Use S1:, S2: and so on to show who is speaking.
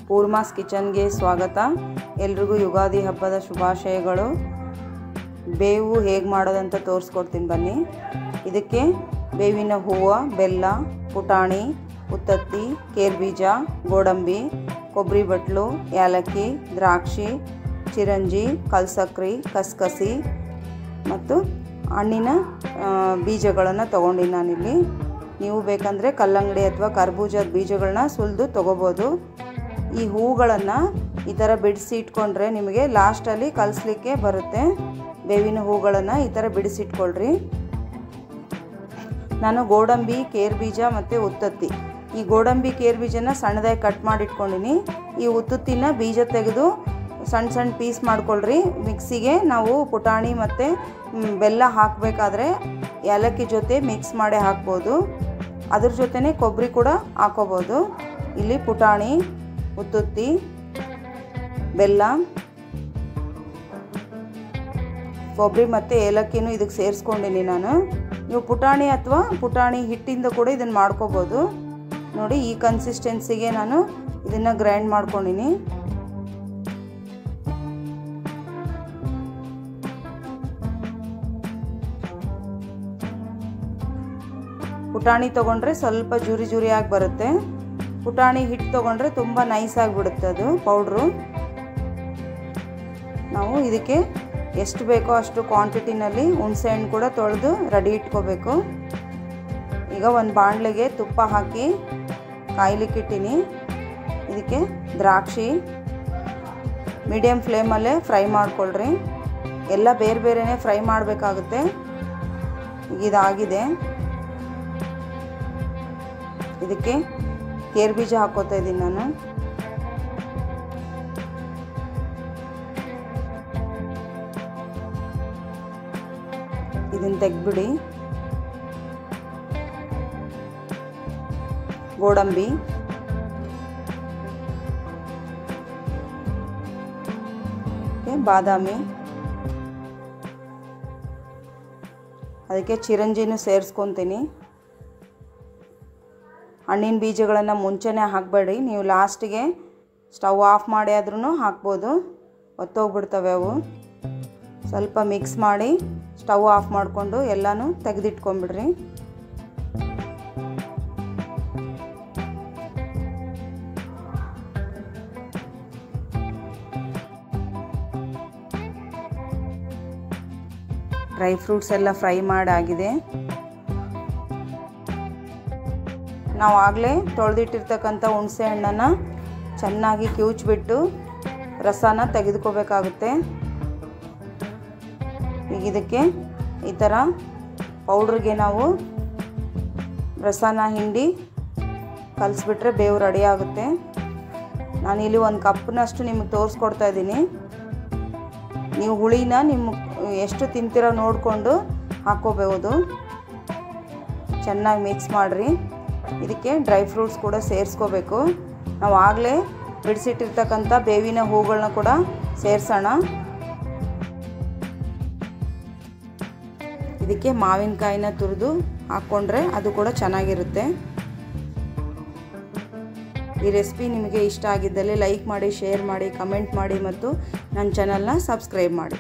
S1: ಪೂರ್ಮಾಸ್ ಕಿಚನ್ಗೆ ಸ್ವಾಗತ. ಎಲ್ರಿಗೂ ಯುಗಾದಿ ಹಬ್ಬದ ಶುಭಾಶಯಗಳು. ಬೇವು ಹೇಗೆ ಮಾಡೋದಂತ ತೋರಿಸ್ಕೊಡ್ತೀನಿ ಬನ್ನಿ. ಇದಕ್ಕೆ ಬೇವಿನ ಹೂವು, ಬೆಲ್ಲ, ಪುಟಾಣಿ, ಉತ್ತತ್ತಿ, ಕೇರ್ಬೀಜ, ಗೋಡಂಬಿ, ಕೊಬ್ಬರಿ ಬಟ್ಲು, ಏಲಕ್ಕಿ, ದ್ರಾಕ್ಷಿ, ಚಿರಂಜಿ, ಕಲ್ಸಕ್ರಿ, ಕಸಕಸಿ ಮತ್ತು ಹಣ್ಣಿನ ಬೀಜಗಳನ್ನು ತೊಗೊಂಡಿನಿ ನಾನಿಲ್ಲಿ. ನೀವು ಬೇಕಂದರೆ ಕಲ್ಲಂಗಡಿ ಅಥವಾ ಕರ್ಬೂಜದ ಬೀಜಗಳನ್ನ ಸುಲಿದು ತೊಗೋಬೋದು. ಈ ಹೂಗಳನ್ನು ಈ ಥರ ಬಿಡಿಸಿ ಇಟ್ಕೊಂಡ್ರೆ ನಿಮಗೆ ಲಾಸ್ಟಲ್ಲಿ ಕಲಿಸ್ಲಿಕ್ಕೆ ಬರುತ್ತೆ. ಬೇವಿನ ಹೂಗಳನ್ನು ಈ ಥರ ಬಿಡಿಸಿಟ್ಕೊಳ್ರಿ. ನಾನು ಗೋಡಂಬಿ, ಕೇರ್ಬೀಜ ಮತ್ತು ಉತ್ತತ್ತಿ, ಈ ಗೋಡಂಬಿ ಕೇರ್ಬೀಜನ ಸಣ್ಣದಾಗಿ ಕಟ್ ಮಾಡಿಟ್ಕೊಂಡಿನಿ. ಈ ಉತ್ತುತ್ತಿನ ಬೀಜ ತೆಗೆದು ಸಣ್ಣ ಸಣ್ಣ ಪೀಸ್ ಮಾಡ್ಕೊಳ್ರಿ. ಮಿಕ್ಸಿಗೆ ನಾವು ಪುಟಾಣಿ ಮತ್ತು ಬೆಲ್ಲ ಹಾಕಬೇಕಾದ್ರೆ ಏಲಕ್ಕಿ ಜೊತೆ ಮಿಕ್ಸ್ ಮಾಡಿ ಹಾಕ್ಬೋದು. ಅದ್ರ ಜೊತೆನೇ ಕೊಬ್ಬರಿ ಕೂಡ ಹಾಕೋಬೋದು. ಇಲ್ಲಿ ಪುಟಾಣಿ, ಉತ್ತುತ್ತಿ, ಬೆಲ್ಲ, ಕೊಬ್ಬರಿ ಮತ್ತು ಏಲಕ್ಕಿನೂ ಇದಕ್ಕೆ ಸೇರಿಸ್ಕೊಂಡಿನಿ ನಾನು. ನೀವು ಪುಟಾಣಿ ಅಥವಾ ಪುಟಾಣಿ ಹಿಟ್ಟಿಂದ ಕೂಡ ಇದನ್ನು ಮಾಡ್ಕೋಬೋದು. ನೋಡಿ, ಈ ಕನ್ಸಿಸ್ಟೆನ್ಸಿಗೆ ನಾನು ಇದನ್ನು ಗ್ರೈಂಡ್ ಮಾಡ್ಕೊಂಡಿನಿ. ಪುಟಾಣಿ ತೊಗೊಂಡ್ರೆ ಸ್ವಲ್ಪ ಜುರಿ ಜುರಿಯಾಗಿ ಬರುತ್ತೆ. ಪುಟಾಣಿ ಹಿಟ್ಟು ತೊಗೊಂಡ್ರೆ ತುಂಬ ನೈಸಾಗಿ ಬಿಡುತ್ತೆ ಅದು ಪೌಡ್ರು. ನಾವು ಇದಕ್ಕೆ ಎಷ್ಟು ಬೇಕೋ ಅಷ್ಟು ಕ್ವಾಂಟಿಟಿನಲ್ಲಿ ಹುಣಸೆ ಹಣ್ಣು ಕೂಡ ತೊಳೆದು ರೆಡಿ ಇಟ್ಕೋಬೇಕು. ಈಗ ಒಂದು ಬಾಣಲೆಗೆ ತುಪ್ಪ ಹಾಕಿ ಕಾಯ್ಲಿಕ್ಕಿಟ್ಟಿನಿ. ಇದಕ್ಕೆ ದ್ರಾಕ್ಷಿ ಮೀಡಿಯಮ್ ಫ್ಲೇಮಲ್ಲೇ ಫ್ರೈ ಮಾಡ್ಕೊಳ್ರಿ. ಎಲ್ಲ ಬೇರೆ ಬೇರೆನೇ ಫ್ರೈ ಮಾಡಬೇಕಾಗುತ್ತೆ. ಇದಾಗಿದೆ. ಇದಕ್ಕೆ ಕೇರ್ಬೀಜ ಹಾಕೋತಾ ಇದ್ದೀನಿ ನಾನು. ಇದನ್ನು ತೆಗೆದ್ಬಿಡಿ. ಗೋಡಂಬಿ, ಬಾದಾಮಿ, ಅದಕ್ಕೆ ಚಿರಂಜಿನೂ ಸೇರಿಸ್ಕೊತೀನಿ. ಹಣ್ಣಿನ ಬೀಜಗಳನ್ನು ಮುಂಚೆನೇ ಹಾಕಬೇಡಿ, ನೀವು ಲಾಸ್ಟಿಗೆ ಸ್ಟವ್ ಆಫ್ ಮಾಡಿ ಆದ್ರೂ ಹಾಕ್ಬೋದು, ಒತ್ತೋಗ್ಬಿಡ್ತವೆ ಅವು. ಸ್ವಲ್ಪ ಮಿಕ್ಸ್ ಮಾಡಿ ಸ್ಟವ್ ಆಫ್ ಮಾಡಿಕೊಂಡು ಎಲ್ಲನೂ ತೆಗೆದಿಟ್ಕೊಂಬಿಡ್ರಿ. ಡ್ರೈ ಫ್ರೂಟ್ಸ್ ಎಲ್ಲ ಫ್ರೈ ಮಾಡಾಗಿದೆ. ನಾವು ಆಗಲೇ ತೊಳೆದಿಟ್ಟಿರ್ತಕ್ಕಂಥ ಹುಣಸೆ ಹಣ್ಣನ್ನು ಚೆನ್ನಾಗಿ ಕಿವುಚ್ಬಿಟ್ಟು ರಸನ ತೆಗೆದುಕೋಬೇಕಾಗುತ್ತೆ. ಈಗ ಇದಕ್ಕೆ ಈ ಥರ ಪೌಡ್ರಿಗೆ ನಾವು ರಸನ ಹಿಂಡಿ ಕಲಿಸ್ಬಿಟ್ರೆ ಬೇವು ರೆಡಿ ಆಗುತ್ತೆ. ನಾನಿಲ್ಲಿ ಒಂದು ಕಪ್ನಷ್ಟು ನಿಮಗೆ ತೋರಿಸ್ಕೊಡ್ತಾ ಇದ್ದೀನಿ. ನೀವು ಹುಳಿನ ನಿಮ್ಮ ಎಷ್ಟು ತಿಂತೀರೋ ನೋಡಿಕೊಂಡು ಹಾಕ್ಕೋಬಹುದು. ಚೆನ್ನಾಗಿ ಮಿಕ್ಸ್ ಮಾಡಿರಿ. ಇದಕ್ಕೆ ಡ್ರೈ ಫ್ರೂಟ್ಸ್ ಕೂಡ ಸೇರಿಸ್ಕೋಬೇಕು. ನಾವು ಆಗಲೇ ಬಿಡಿಸಿಟ್ಟಿರ್ತಕ್ಕಂಥ ಬೇವಿನ ಹೂಗಳನ್ನ ಕೂಡ ಸೇರಿಸೋಣ. ಇದಕ್ಕೆ ಮಾವಿನಕಾಯಿನ ತುರಿದು ಹಾಕ್ಕೊಂಡ್ರೆ ಅದು ಕೂಡ ಚೆನ್ನಾಗಿರುತ್ತೆ. ಈ ರೆಸಿಪಿ ನಿಮಗೆ ಇಷ್ಟ ಆಗಿದ್ದಲ್ಲಿ ಲೈಕ್ ಮಾಡಿ, ಶೇರ್ ಮಾಡಿ, ಕಮೆಂಟ್ ಮಾಡಿ ಮತ್ತು ನನ್ನ ಚಾನಲ್ನ ಸಬ್ಸ್ಕ್ರೈಬ್ ಮಾಡಿ.